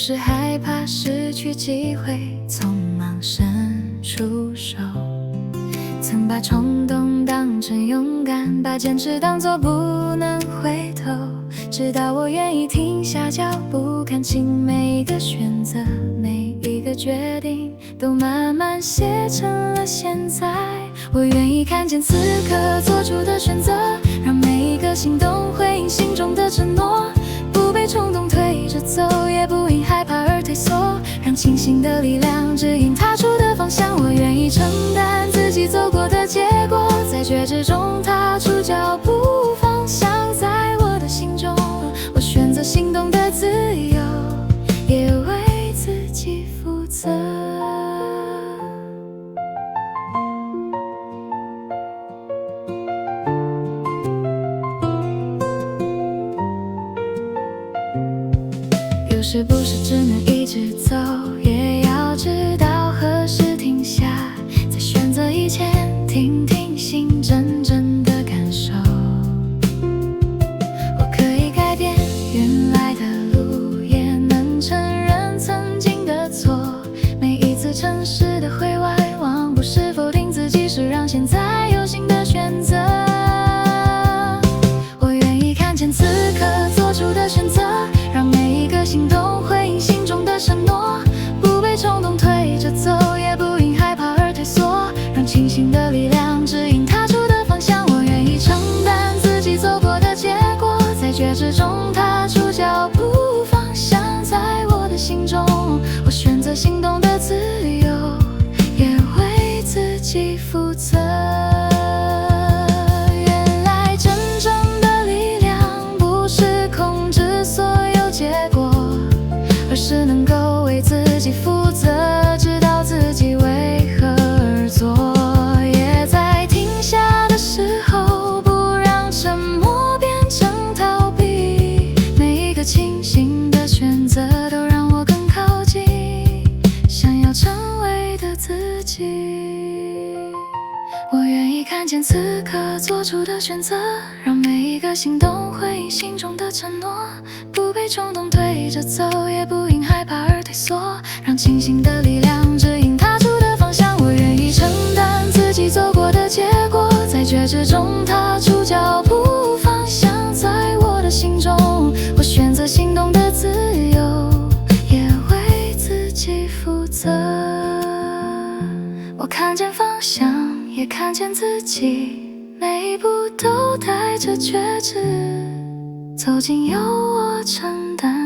是害怕失去机会，匆忙伸出手。曾把冲动当成勇敢，把坚持当作不能回头。直到我愿意停下脚步，看清每一个选择，每一个决定，都慢慢写成了现在。我愿意看见此刻做出的选择，让每一个行动回应心中的承诺，不被冲动推着走，也不因害怕而退缩，让清醒的力量指引踏出的方向。我愿意承担自己走过的结果，在觉知中踏出脚步，方向在我的心中。我选择行动的自由，也为自己负责。有时不是只能一直走，也要知道何时停下，在选择以前听听心真正的感受。我可以改变原来的路，也能承认曾经的错。每一次诚实的回外望，不是否定自己，是让现在有新的选择。我愿意看见此刻做出的选择，让每一个行动回应心中的承诺，不被冲动推着走，也不因害怕而退缩，让清醒的力量指引踏出的方向。我愿意承担自己走过的结果，在觉知中踏出脚步，方向在我的心中。我选择行动的自由，也为自己负责。原来真正的力量不是控制所有结果，而是能够为自己负责，知道自己为何而做，也在停下的时候，不让沉默变成逃避。每一个清醒的选择，都让我更靠近想要成为的自己。我愿意看见此刻做出的选择，让每一个行动回应心中的承诺，不被冲动推着走，也不因害怕而退缩，让清醒的力量指引踏出的方向。我愿意承担自己走过的结果，在觉知中踏出脚步，方向在我的心中。我选择行动的自由，也为自己负责。我看见方向，也看见自己，每一步都带着觉知，走进由我承担